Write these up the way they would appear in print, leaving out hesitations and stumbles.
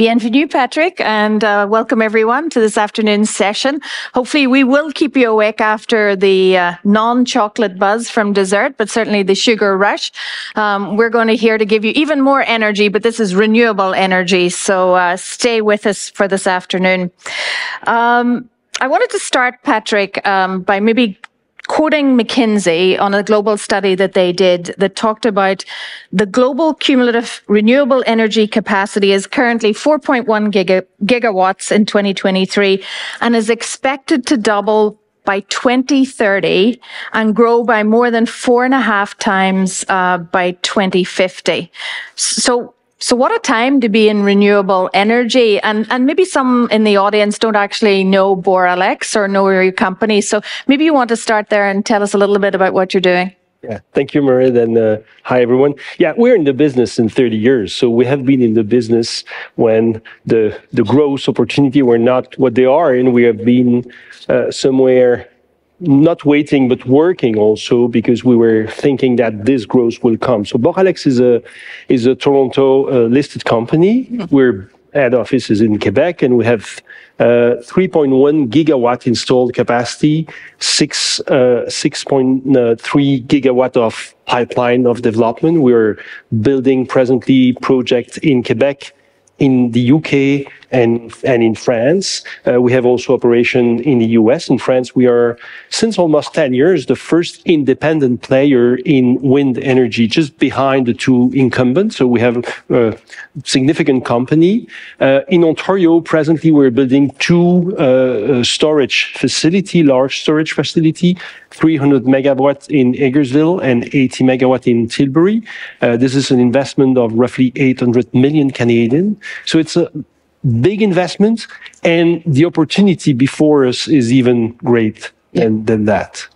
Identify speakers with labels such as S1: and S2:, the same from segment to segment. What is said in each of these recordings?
S1: Bienvenue, Patrick, and welcome everyone to this afternoon's session. Hopefully we will keep you awake after the non-chocolate buzz from dessert, but certainly the sugar rush. We're going to here to give you even more energy, but this is renewable energy, so stay with us for this afternoon. I wanted to start, Patrick, by maybe quoting McKinsey on a global study that they did that talked about the global cumulative renewable energy capacity is currently 4.1 gigawatts in 2023 and is expected to double by 2030 and grow by more than 4.5 times by 2050. So what a time to be in renewable energy. And maybe some in the audience don't actually know Boralex or know your company. So maybe you want to start there and tell us a little bit about what you're doing.
S2: Yeah, thank you, Mairead, and hi, everyone. Yeah, we're in the business in 30 years. So we have been in the business when the growth opportunity were not what they are, and we have been somewhere not waiting, but working also because we were thinking that this growth will come. So Boralex is a Toronto listed company. We're head office is in Quebec, and we have 3.1 gigawatt installed capacity, 6.3 gigawatt of pipeline of development. We're building presently projects in Quebec, in the UK, and in France. We have also operation in the US. In France, we are, since almost 10 years, the first independent player in wind energy, just behind the two incumbents. So we have a significant company. In Ontario, presently, we're building two storage facility, large storage facility, 300 megawatt in Hagersville and 80 megawatt in Tilbury. This is an investment of roughly 800 million Canadian. So it's a big investment, and the opportunity before us is even great than that.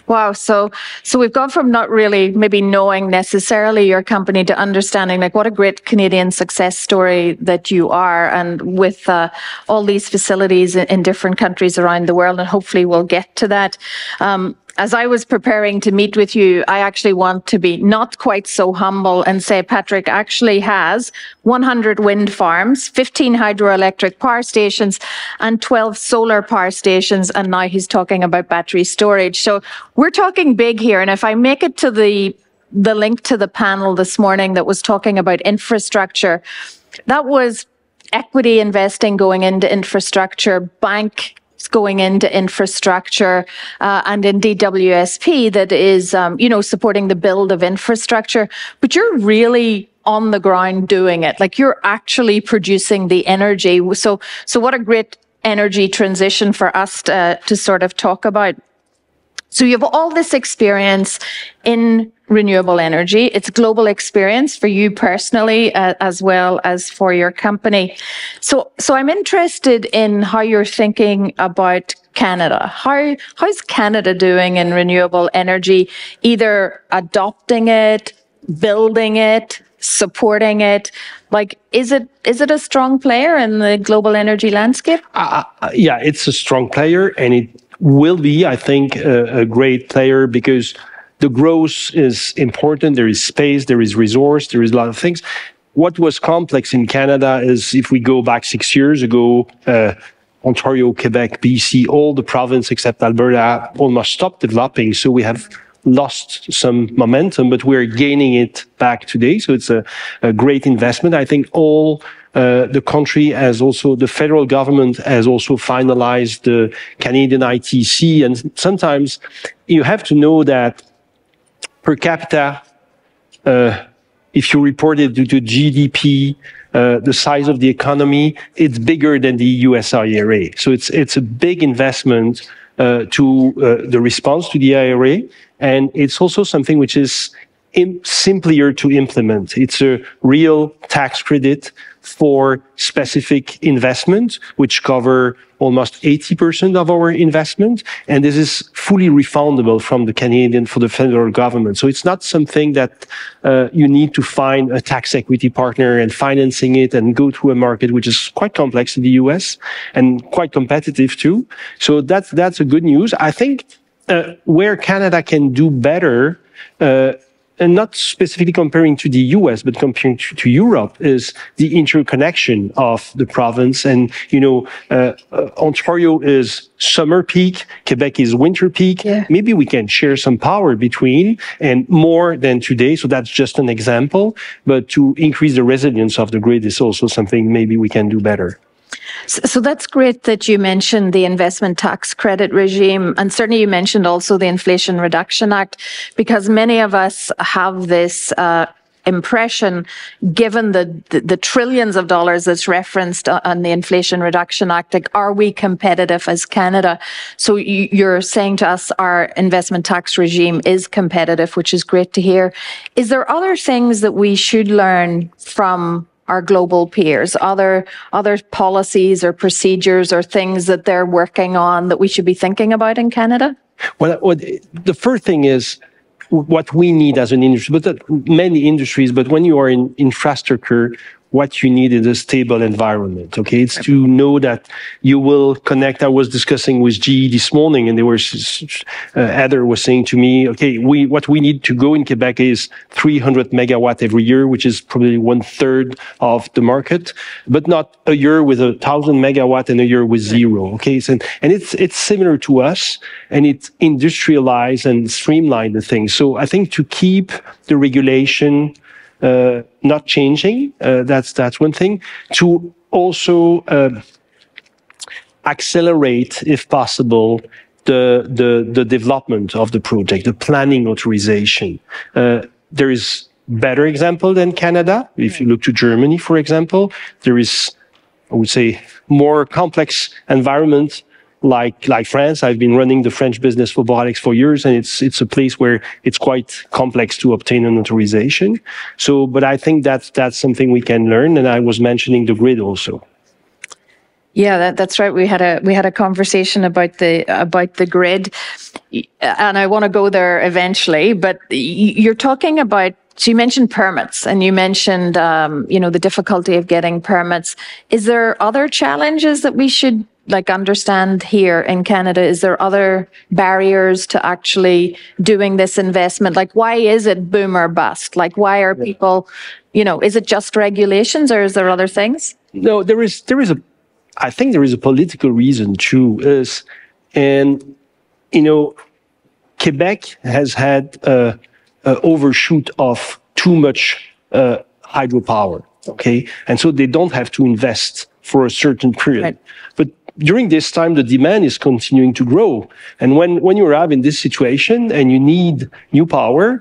S1: Wow. So we've gone from not really maybe knowing necessarily your company to understanding like what a great Canadian success story that you are, and with all these facilities in different countries around the world, and hopefully we'll get to that. As I was preparing to meet with you, I actually want to be not quite so humble and say Patrick actually has 100 wind farms, 15 hydroelectric power stations, and 12 solar power stations. And now he's talking about battery storage. So we're talking big here. And if I make it to the link to the panel this morning that was talking about infrastructure, that was equity investing going into infrastructure, bank going into infrastructure, and indeed WSP that is, supporting the build of infrastructure. But you're really on the ground doing it. Like you're actually producing the energy. So what a great energy transition for us to sort of talk about. So you have all this experience in renewable energy. It's global experience for you personally, as well as for your company. So I'm interested in how you're thinking about Canada. How's Canada doing in renewable energy? Either adopting it, building it, supporting it. Like, is it a strong player in the global energy landscape?
S2: Yeah, it's a strong player, and it will be, I think, a great player because the growth is important. There is space, there is resource, there is a lot of things. What was complex in Canada is if we go back 6 years ago, Ontario, Quebec, BC, all the province except Alberta almost stopped developing. So we have lost some momentum, but we're gaining it back today. So it's a great investment. I think all the country has also, the federal government has also finalized the Canadian ITC. And sometimes you have to know that per capita, if you report it due to GDP, the size of the economy, it's bigger than the US IRA. So it's a big investment to the response to the IRA. And it's also something which is simpler to implement. It's a real tax credit for specific investment, which cover almost 80% of our investment. And this is fully refundable from the Canadian, for the federal government. So it's not something that you need to find a tax equity partner and financing it and go to a market, which is quite complex in the US and quite competitive too. So that's a good news. I think where Canada can do better, and not specifically comparing to the US, but comparing to Europe, is the interconnection of the province. And, Ontario is summer peak, Quebec is winter peak.
S1: Yeah.
S2: Maybe we can share some power between and more than today. So that's just an example. But to increase the resilience of the grid is also something maybe we can do better.
S1: So that's great that you mentioned the investment tax credit regime, and certainly you mentioned also the Inflation Reduction Act, because many of us have this impression, given the trillions of dollars that's referenced on the Inflation Reduction Act, like, are we competitive as Canada? So you're saying to us our investment tax regime is competitive, which is great to hear. Is there other things that we should learn from our global peers, other policies or procedures or things that they're working on that we should be thinking about in Canada?
S2: Well, the first thing is what we need as an industry, but many industries, but when you are in infrastructure, what you need is a stable environment. Okay, it's to know that you will connect. I was discussing with GE this morning, and they were Heather was saying to me, okay, what we need to go in Quebec is 300 megawatt every year, which is probably 1/3 of the market, but not a year with 1,000 megawatt and a year with zero. Okay, and it's similar to us, and it industrialize and streamline the thing. So I think to keep the regulation not changing, that's one thing. To also accelerate, if possible, the development of the project, the planning authorization. There is better example than Canada. If you look to Germany, for example, there is, I would say, more complex environment. Like France, I've been running the French business for Boralex for years, and it's a place where it's quite complex to obtain an authorization. So, but I think that's something we can learn. And I was mentioning the grid also.
S1: Yeah, that's right. We had a conversation about the grid, and I want to go there eventually. But you're talking about. So you mentioned permits, and you mentioned the difficulty of getting permits. Is there other challenges that we should understand here in Canada? Is there other barriers to actually doing this investment? Like, why is it boom or bust? Like, why are people, is it just regulations, or is there other things?
S2: No, I think there is a political reason too, Quebec has had a overshoot of too much hydropower. Okay. And so they don't have to invest for a certain period. Right. But during this time, the demand is continuing to grow. And when you're in this situation and you need new power,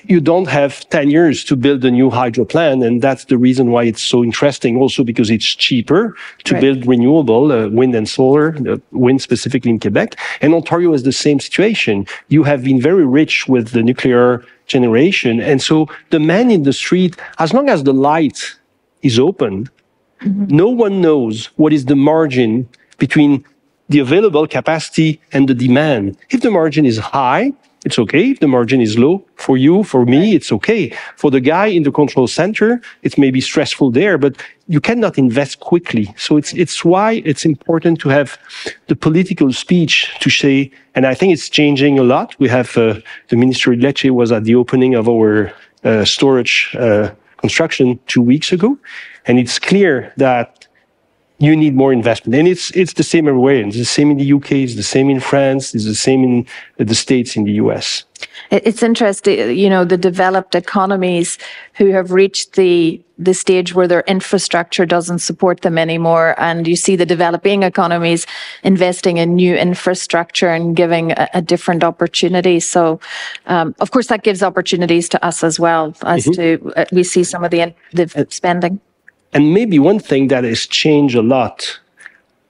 S2: you don't have 10 years to build a new hydro plant. And that's the reason why it's so interesting, also because it's cheaper to build renewable, wind and solar, wind specifically in Quebec. And Ontario is the same situation. You have been very rich with the nuclear generation. And so the man in the street, as long as the light is open, no one knows what is the margin between the available capacity and the demand. If the margin is high, it's okay. If the margin is low, for you, for me, it's okay. For the guy in the control center, it may be stressful there, but you cannot invest quickly. So it's why it's important to have the political speech to say, and I think it's changing a lot. We have the Minister Lecce was at the opening of our storage construction 2 weeks ago, and it's clear that you need more investment. And it's the same everywhere. It's the same in the UK, it's the same in France, it's the same in the States, in the US.
S1: It's interesting, the developed economies who have reached the stage where their infrastructure doesn't support them anymore. And you see the developing economies investing in new infrastructure and giving a different opportunity. So, of course, that gives opportunities to us as well, as to we see some of the spending.
S2: And maybe one thing that has changed a lot,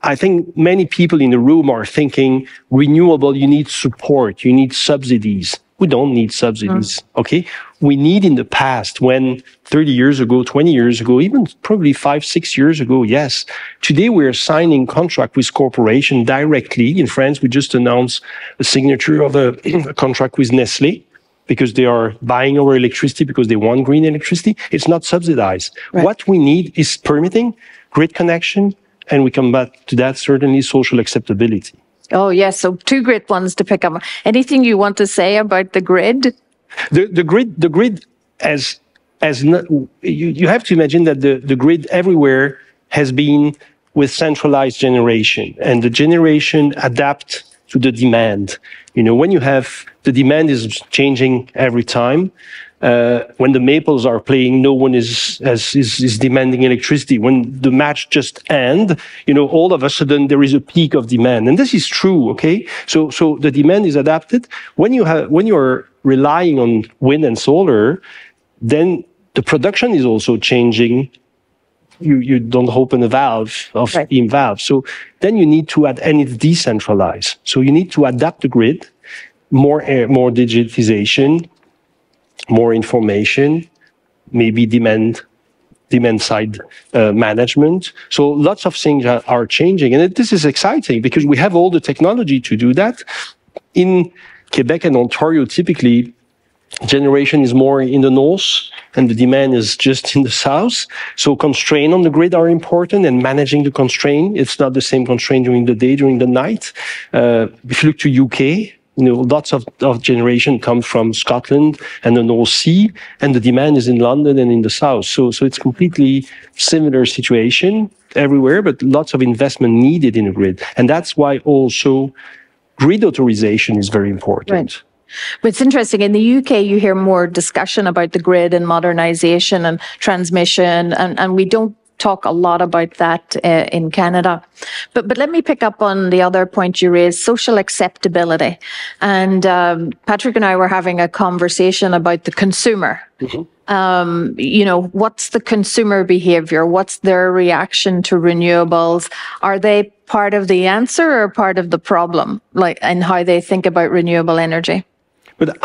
S2: I think many people in the room are thinking renewable, you need support, you need subsidies. We don't need subsidies, okay? We need in the past, when 30 years ago, 20 years ago, even probably 5-6 years ago, yes. Today we're signing contract with corporation directly. In France, we just announced a signature of a contract with Nestlé, because they are buying our electricity because they want green electricity. It's not subsidized. Right. What we need is permitting, grid connection, and we come back to that, certainly social acceptability.
S1: Oh, yes. So 2 great ones to pick up. Anything you want to say about the grid?
S2: The grid as not, you have to imagine that the grid everywhere has been with centralized generation, and the generation adapt to the demand. You know, when you have the demand is changing every time. When the maples are playing, no one is demanding electricity. When the match just end, you know, all of a sudden there is a peak of demand, and this is true. Okay, so the demand is adapted. When you are relying on wind and solar, then the production is also changing. You don't open a valve of steam valve, so then you need to add, and it's decentralized. So you need to adapt the grid, more digitization, more information, maybe demand side management. So lots of things are changing, and this is exciting because we have all the technology to do that. In Quebec and Ontario, typically, generation is more in the north and the demand is just in the south. So constraints on the grid are important, and managing the constraint. It's not the same constraint during the day, during the night. If you look to UK, you know, lots of generation comes from Scotland and the North Sea, and the demand is in London and in the south. So it's completely similar situation everywhere, but lots of investment needed in the grid. And that's why also grid authorization is very important.
S1: Right. But it's interesting, in the UK, you hear more discussion about the grid and modernization and transmission, and we don't talk a lot about that in Canada. But let me pick up on the other point you raised, social acceptability. And Patrick and I were having a conversation about the consumer. Mm-hmm. You know, what's the consumer behavior? What's their reaction to renewables? Are they part of the answer or part of the problem, like, and how they think about renewable energy?
S2: But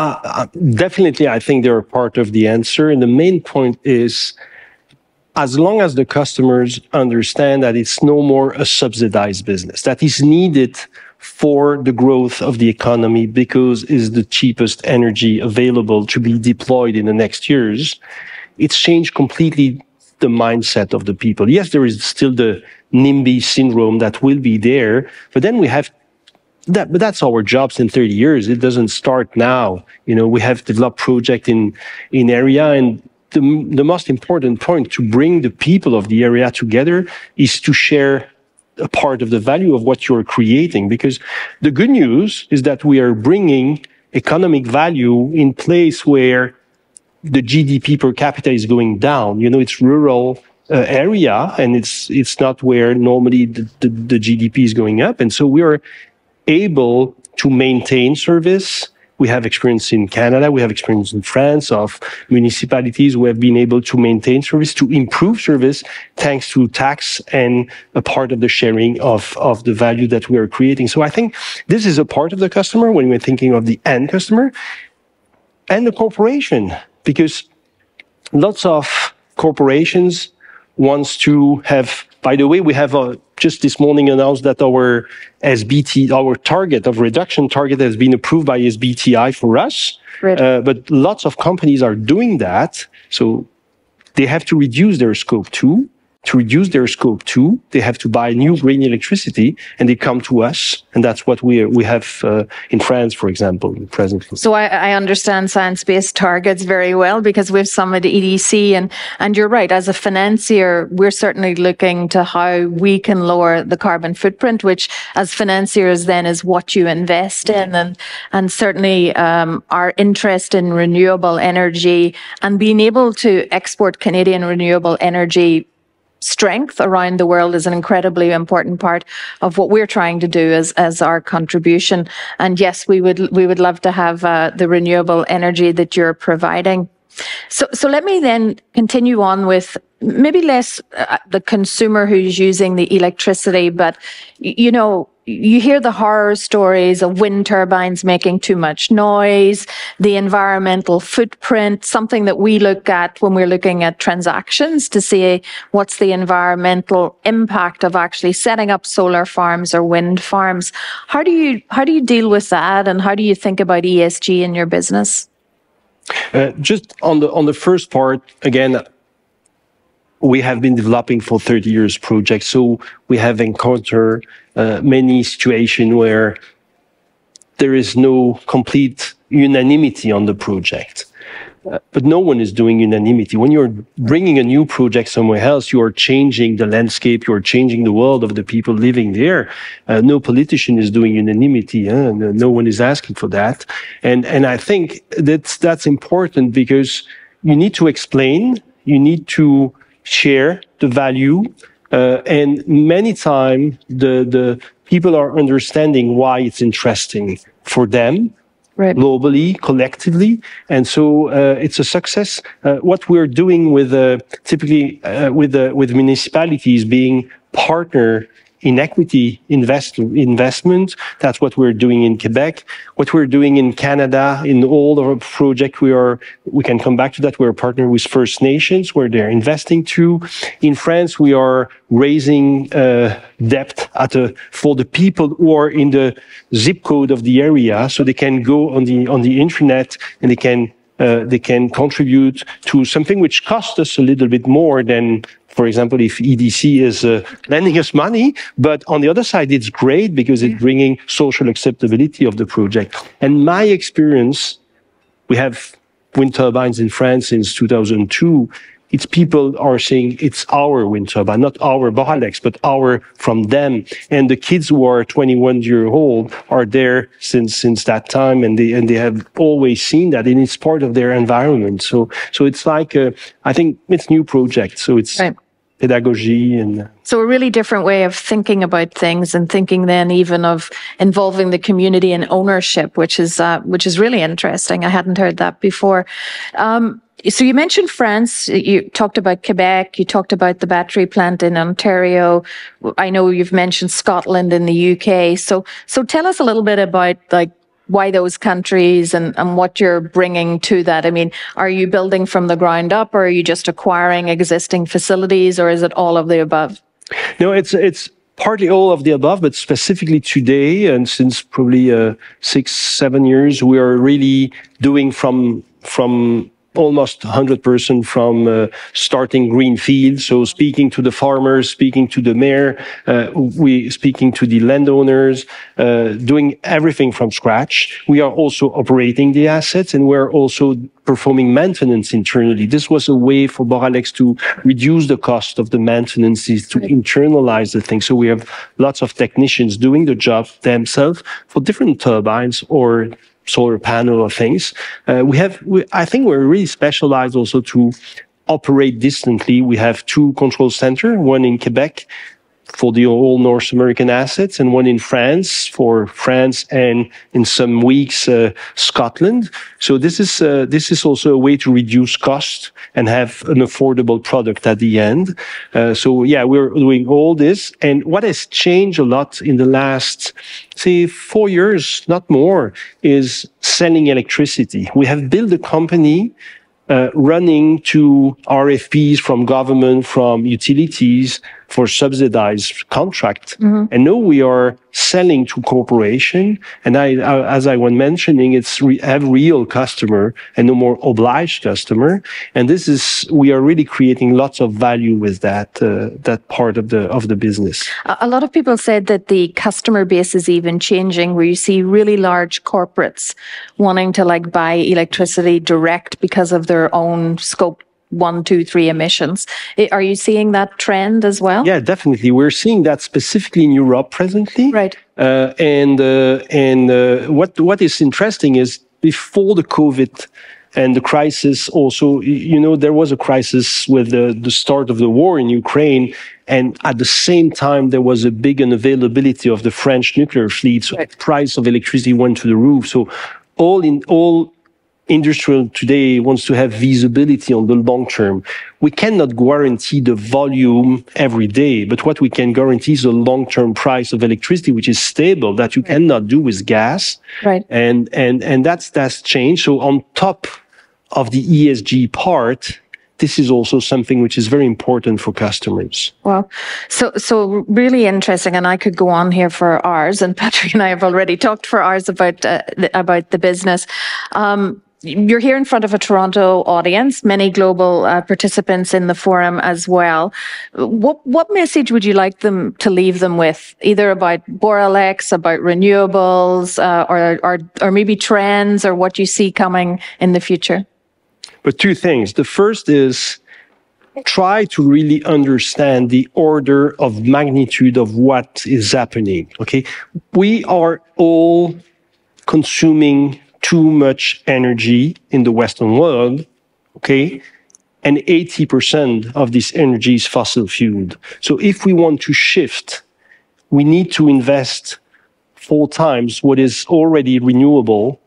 S2: definitely, I think they're part of the answer. And the main point is, as long as the customers understand that it's no more a subsidized business, that is needed for the growth of the economy because it's the cheapest energy available to be deployed in the next years, it's changed completely the mindset of the people. Yes, there is still the NIMBY syndrome that will be there, but then we have that, but that's our jobs in 30 years. It doesn't start now. You know, we have developed project in area, and the most important point to bring the people of the area together is to share a part of the value of what you're creating. Because the good news is that we are bringing economic value in place where the GDP per capita is going down. You know, it's rural area, and it's not where normally the GDP is going up. And so we are able to maintain service. We have experience in Canada, we have experience in France of municipalities who have been able to maintain service, to improve service, thanks to tax and a part of the sharing of the value that we are creating. So I think this is a part of the customer when we're thinking of the end customer and the corporation, because lots of corporations wants to have, by the way, we have just this morning announced that our SBT, our target of reduction target has been approved by SBTI for us. Right. But lots of companies are doing that. So they have to reduce their scope 2. To reduce their scope 2, they have to buy new green electricity, and they come to us. And that's what we have in France, for example, presently.
S1: So I understand science-based targets very well, because we've some at EDC, and you're right, as a financier, we're certainly looking to how we can lower the carbon footprint, which as financiers then is what you invest in. And certainly our interest in renewable energy and being able to export Canadian renewable energy strength around the world is an incredibly important part of what we're trying to do as our contribution. And yes, we would love to have the renewable energy that you're providing. So let me then continue on with maybe less the consumer who's using the electricity, but you know, you hear the horror stories of wind turbines making too much noise, the environmental footprint, something that we look at when we're looking at transactions to see what's the environmental impact of actually setting up solar farms or wind farms. How do you deal with that, and how do you think about ESG in your business?
S2: Just on the first part, again, we have been developing for 30 years projects, so we have encountered many situations where there is no complete unanimity on the project. But no one is doing unanimity. When you're bringing a new project somewhere else, you are changing the landscape, you are changing the world of the people living there. No politician is doing unanimity. No one is asking for that. And I think that's important because you need to explain, you need to share the value, and many times the people are understanding why it's interesting for them. Right. Globally, collectively, and so it's a success. What we're doing with typically with municipalities being partner in equity investment. That's what we're doing in Quebec. What we're doing in Canada, in all of our projects, we can come back to that. We're a partner with First Nations, where they're investing too. In France, we are raising debt for the people who are in the zip code of the area, so they can go on the internet and they can contribute to something which costs us a little bit more than, for example, if EDC is lending us money. But on the other side, it's great because it's bringing social acceptability of the project. And my experience, we have wind turbines in France since 2002. It's people are saying it's our wind turbine, not our Boralex, but our from them. And the kids who are 21 years old are there since that time, and they have always seen that, and it's part of their environment. So it's like I think it's new project. So it's right. Pedagogy and.
S1: So a really different way of thinking about things, and thinking then even of involving the community in ownership, which is really interesting. I hadn't heard that before. So you mentioned France, you talked about Quebec, you talked about the battery plant in Ontario. I know you've mentioned Scotland and the UK. So tell us a little bit about like why those countries and what you're bringing to that. I mean, are you building from the ground up, or are you just acquiring existing facilities, or is it all of the above?
S2: No, it's partly all of the above, but specifically today, and since probably 6-7 years, we are really doing from almost 100% from starting green fields. So speaking to the farmers, speaking to the mayor, speaking to the landowners, doing everything from scratch. We are also operating the assets, and we're also performing maintenance internally. This was a way for Boralex to reduce the cost of the maintenance, to internalize the thing. So we have lots of technicians doing the job themselves for different turbines or solar panel or things. I think we're really specialized also to operate distantly. We have 2 control centers, one in Quebec for the all North American assets, and one in France for France, and in some weeks Scotland. So this is also a way to reduce cost and have an affordable product at the end. So yeah, we're doing all this. And what has changed a lot in the last, say, 4 years, not more, is selling electricity. We have built a company running to RFPs from government, from utilities for subsidized contract. Mm-hmm. And now we are selling to corporation. And as I was mentioning, have real customer and no more obliged customer. And we are really creating lots of value with that part of the business.
S1: A lot of people said that the customer base is even changing, where you see really large corporates wanting to like buy electricity direct because of their own scope 1, 2, 3 emissions. Are you seeing that trend as well?
S2: Yeah, definitely. We're seeing that specifically in Europe presently.
S1: Right.
S2: What is interesting is before the COVID and the crisis also, there was a crisis with the start of the war in Ukraine. And at the same time, there was a big unavailability of the French nuclear fleet. So the price of electricity went to the roof. So all industrial today wants to have visibility on the long term. We cannot guarantee the volume every day, but what we can guarantee is a long-term price of electricity, which is stable, that you cannot do with gas.
S1: Right.
S2: And that's changed. So on top of the ESG part, this is also something which is very important for customers.
S1: Wow. So really interesting. And I could go on here for hours, and Patrick and I have already talked for hours about the business. you're here in front of a Toronto audience, many global participants in the forum as well. What message would you like them to leave them with, either about Boralex, about renewables, or maybe trends, or what you see coming in the future?
S2: But two things. The first is try to really understand the order of magnitude of what is happening. Okay, we are all consuming too much energy in the Western world, okay? And 80% of this energy is fossil fueled. So if we want to shift, we need to invest 4 times what is already renewable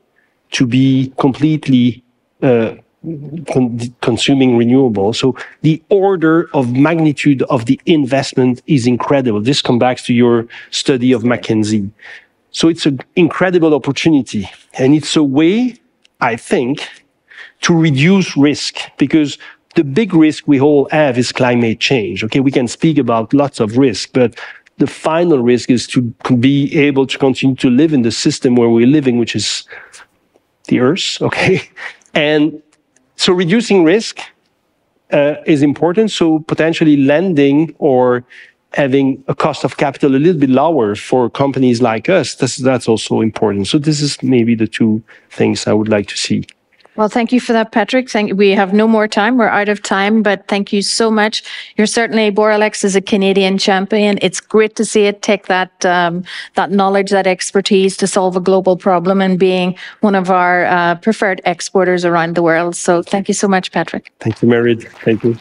S2: to be completely consuming renewable. So the order of magnitude of the investment is incredible. This comes back to your study of McKinsey. So it's an incredible opportunity. And it's a way, I think, to reduce risk, because the big risk we all have is climate change. Okay, we can speak about lots of risk, but the final risk is to be able to continue to live in the system where we're living, which is the Earth. Okay, and so reducing risk is important. So potentially lending or having a cost of capital a little bit lower for companies like us, that's also important. So this is maybe the 2 things I would like to see.
S1: Well, thank you for that, Patrick. We have no more time. We're out of time, but thank you so much. You're certainly, Boralex is a Canadian champion. It's great to see it take that knowledge, that expertise to solve a global problem and being one of our preferred exporters around the world. So thank you so much, Patrick.
S2: Thank you, Mairead. Thank you.